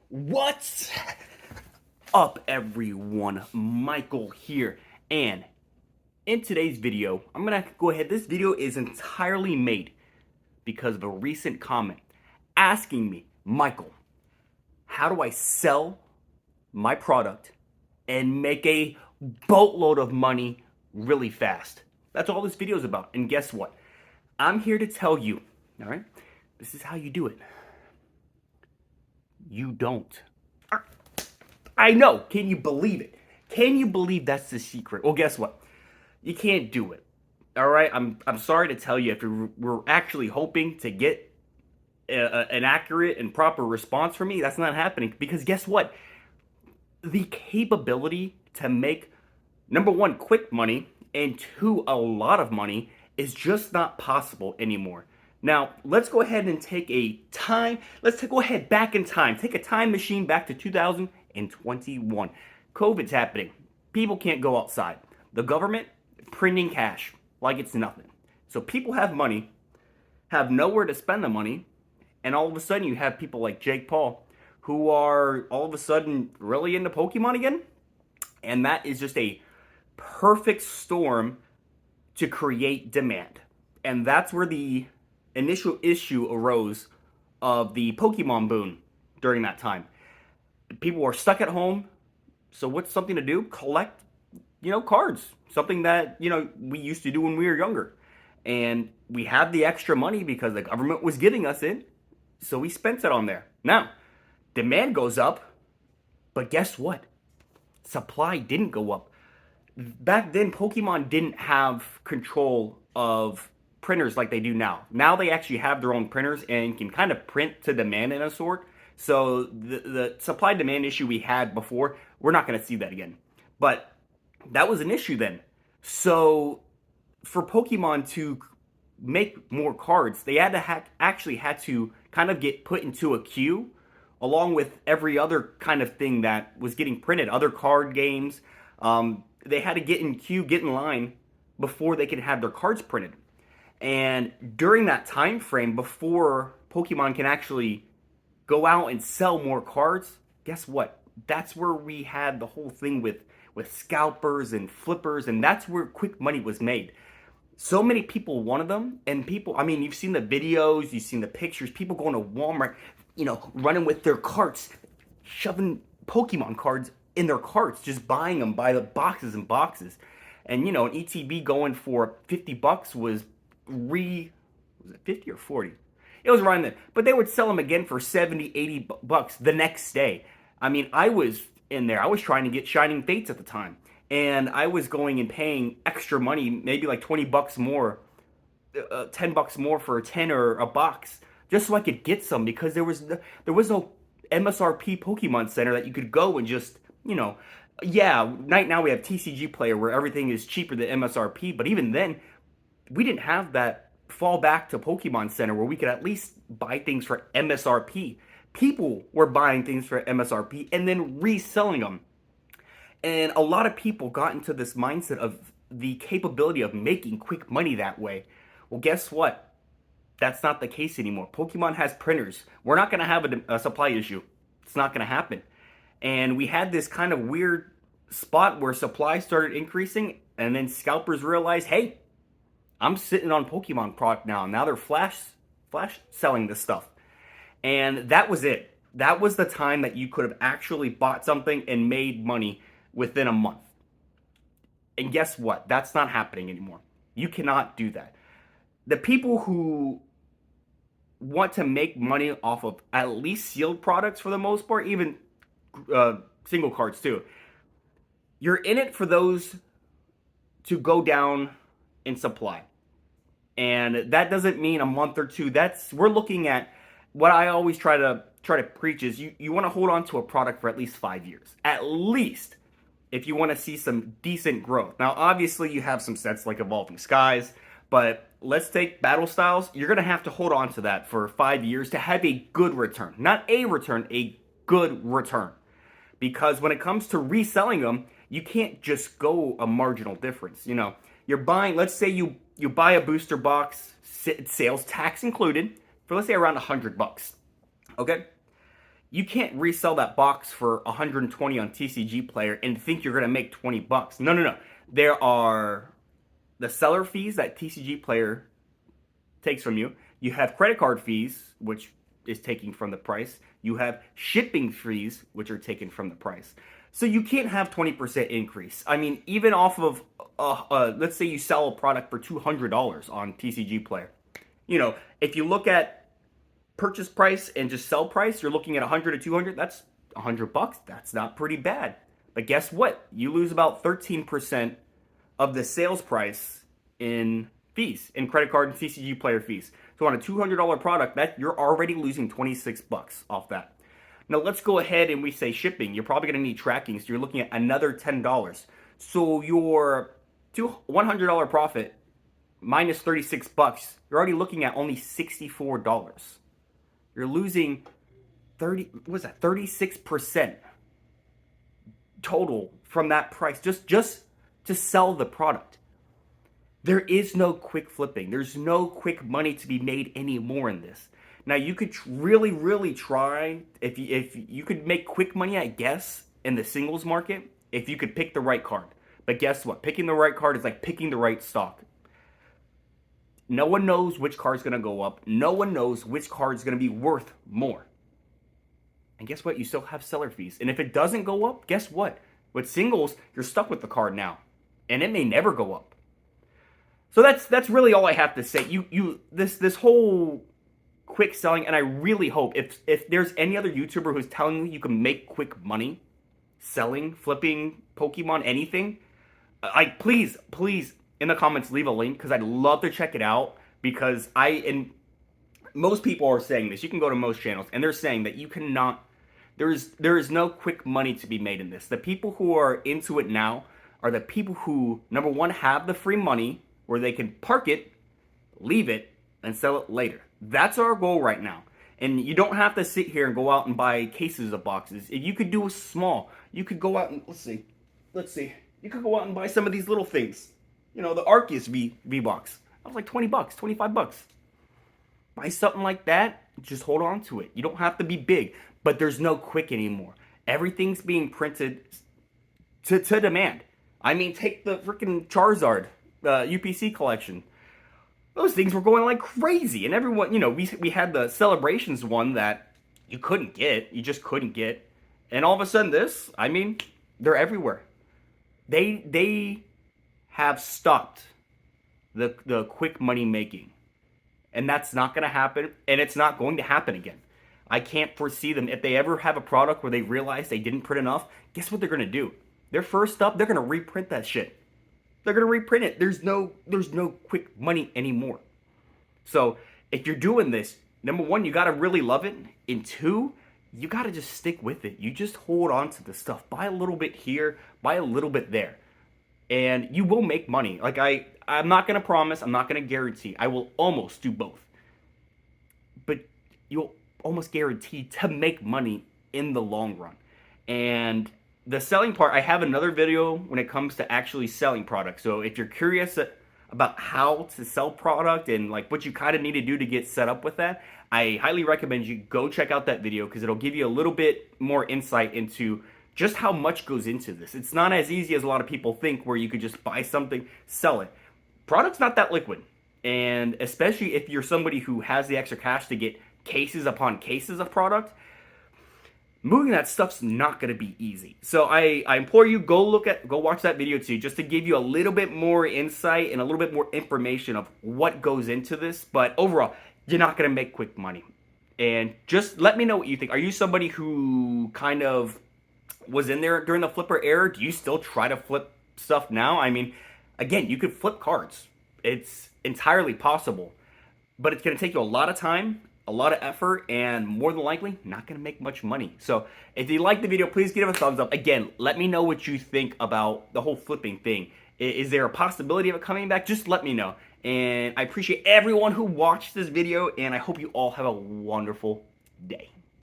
What's up, everyone? Michael here, and in today's video, I'm gonna go ahead. This video is entirely made because of a recent comment asking me, Michael, how do I sell my product and make a boatload of money really fast? That's all this video is about. And guess what? I'm here to tell you, all right, this is how you do it. You don't. I know. Can you believe it? Can you believe that's the secret? Well, guess what? You can't do it. All right. I'm sorry to tell you, if we're actually hoping to get an accurate and proper response from me, that's not happening. Because guess what? The capability to make, number one, quick money, and two, a lot of money is just not possible anymore. Now, let's go ahead and go ahead back in time. Take a time machine back to 2021. COVID's happening. People can't go outside. The government printing cash like it's nothing. So people have money, have nowhere to spend the money, and all of a sudden you have people like Jake Paul who are all of a sudden really into Pokemon again. And that is just a perfect storm to create demand. And that's where the initial issue arose of the Pokemon boom during that time. People were stuck at home, so what's something to do? Collect, cards. Something that, we used to do when we were younger. And we had the extra money because the government was giving us it, so we spent it on there. Now, demand goes up, but guess what? Supply didn't go up. Back then, Pokemon didn't have control of printers like they do now. Now they actually have their own printers and can kind of print to demand in a sort. So the supply demand issue we had before, we're not going to see that again. But that was an issue then. So for Pokemon to make more cards, they had to actually had to kind of get put into a queue along with every other kind of thing that was getting printed, other card games. They had to get in queue, get in line before they could have their cards printed. And during that time frame, before Pokemon can actually go out and sell more cards, guess what? That's where we had the whole thing with scalpers and flippers, and that's where quick money was made. So many people wanted them, and you've seen the videos, you've seen the pictures, people going to Walmart, running with their carts, shoving Pokemon cards in their carts, just buying them by the boxes and boxes. And, an ETB going for $50 was it 50 or 40? It was around there. But they would sell them again for 70, 80 bucks the next day. I was in there. I was trying to get Shining Fates at the time. And I was going and paying extra money, maybe like 20 bucks more, 10 bucks more for a 10 or a box, just so I could get some, because there was no MSRP Pokemon Center that you could go and just, right now we have TCG Player where everything is cheaper than MSRP, but even then, we didn't have that fall back to Pokemon Center where we could at least buy things for MSRP. People were buying things for MSRP and then reselling them. And a lot of people got into this mindset of the capability of making quick money that way. Well, guess what? That's not the case anymore. Pokemon has printers. We're not going to have a supply issue. It's not going to happen. And we had this kind of weird spot where supply started increasing, and then scalpers realized, hey, I'm sitting on Pokemon product now. Now they're flash selling this stuff. And that was it. That was the time that you could have actually bought something and made money within a month. And guess what? That's not happening anymore. You cannot do that. The people who want to make money off of at least sealed products for the most part, even single cards too, you're in it for those to go down in supply. And that doesn't mean a month or two. We're looking at what I always try to preach is you want to hold on to a product for at least 5 years. At least, if you want to see some decent growth. Now, obviously, you have some sets like Evolving Skies, but let's take Battle Styles. You're going to have to hold on to that for 5 years to have a good return. Not a return, a good return. Because when it comes to reselling them, you can't just go a marginal difference. You're buying, let's say you buy a booster box, sales tax included, for let's say around $100. Okay? You can't resell that box for 120 on TCG Player and think you're gonna make 20 bucks. No, no, no. There are the seller fees that TCG Player takes from you. You have credit card fees, which is taken from the price. You have shipping fees, which are taken from the price. So you can't have 20% increase. I mean, even off of, let's say you sell a product for $200 on TCG Player. You know, if you look at purchase price and just sell price, you're looking at 100 to 200. That's 100 bucks. That's not pretty bad. But guess what? You lose about 13% of the sales price in fees, in credit card and TCG Player fees. So on a $200 product, that you're already losing 26 bucks off that. Now let's go ahead and we say shipping. You're probably going to need tracking, so you're looking at another $10. So your $100 profit minus 36 bucks, you're already looking at only $64. You're losing 36% total from that price just to sell the product. There is no quick flipping. There's no quick money to be made anymore in this. Now you could really try if you could make quick money, I guess, in the singles market if you could pick the right card. But guess what? Picking the right card is like picking the right stock. No one knows which card's going to go up. No one knows which card's going to be worth more. And guess what? You still have seller fees. And if it doesn't go up, guess what? With singles, you're stuck with the card now. And it may never go up. So that's really all I have to say. This whole quick selling, and I really hope if there's any other YouTuber who's telling you can make quick money selling, flipping Pokemon, anything, please in the comments leave a link because I'd love to check it out, because and most people are saying this. You can go to most channels and they're saying that you cannot, there is no quick money to be made in this. The people who are into it now are the people who, number one, have the free money where they can park it, leave it, and sell it later. That's our goal right now. And you don't have to sit here and go out and buy cases of boxes. If you could do a small, you could go out and, let's see. You could go out and buy some of these little things. You know, the Arceus V-Box. That was like 20 bucks, 25 bucks. Buy something like that, just hold on to it. You don't have to be big, but there's no quick anymore. Everything's being printed to demand. I mean, take the freaking Charizard UPC collection. Those things were going like crazy, and everyone, you know, we had the Celebrations one that you couldn't get, you just couldn't get, and all of a sudden this, I mean, they're everywhere. They have stopped the quick money making, and that's not going to happen, and it's not going to happen again. I can't foresee them. If they ever have a product where they realize they didn't print enough, guess what they're going to do? They're first up, they're going to reprint that shit. They're going to reprint it. There's no quick money anymore. So if you're doing this, number one, you got to really love it. And two, you got to just stick with it. You just hold on to the stuff. Buy a little bit here, buy a little bit there. And you will make money. Like I'm not going to promise, I'm not going to guarantee. I will almost do both. But you'll almost guarantee to make money in the long run. And the selling part, I have another video when it comes to actually selling products. So if you're curious about how to sell product and like what you kind of need to do to get set up with that, I highly recommend you go check out that video, because it'll give you a little bit more insight into just how much goes into this. It's not as easy as a lot of people think, where you could just buy something, sell it. Product's not that liquid. And especially if you're somebody who has the extra cash to get cases upon cases of product, moving that stuff's not going to be easy. So I implore you, go watch that video too, just to give you a little bit more insight and a little bit more information of what goes into this. But overall, you're not going to make quick money. And just let me know what you think. Are you somebody who kind of was in there during the flipper era? Do you still try to flip stuff now? I mean, again, you could flip cards. It's entirely possible. But it's going to take you a lot of time, a lot of effort, and more than likely, not going to make much money. So if you like the video, please give it a thumbs up. Again, let me know what you think about the whole flipping thing. Is there a possibility of it coming back? Just let me know. And I appreciate everyone who watched this video, and I hope you all have a wonderful day.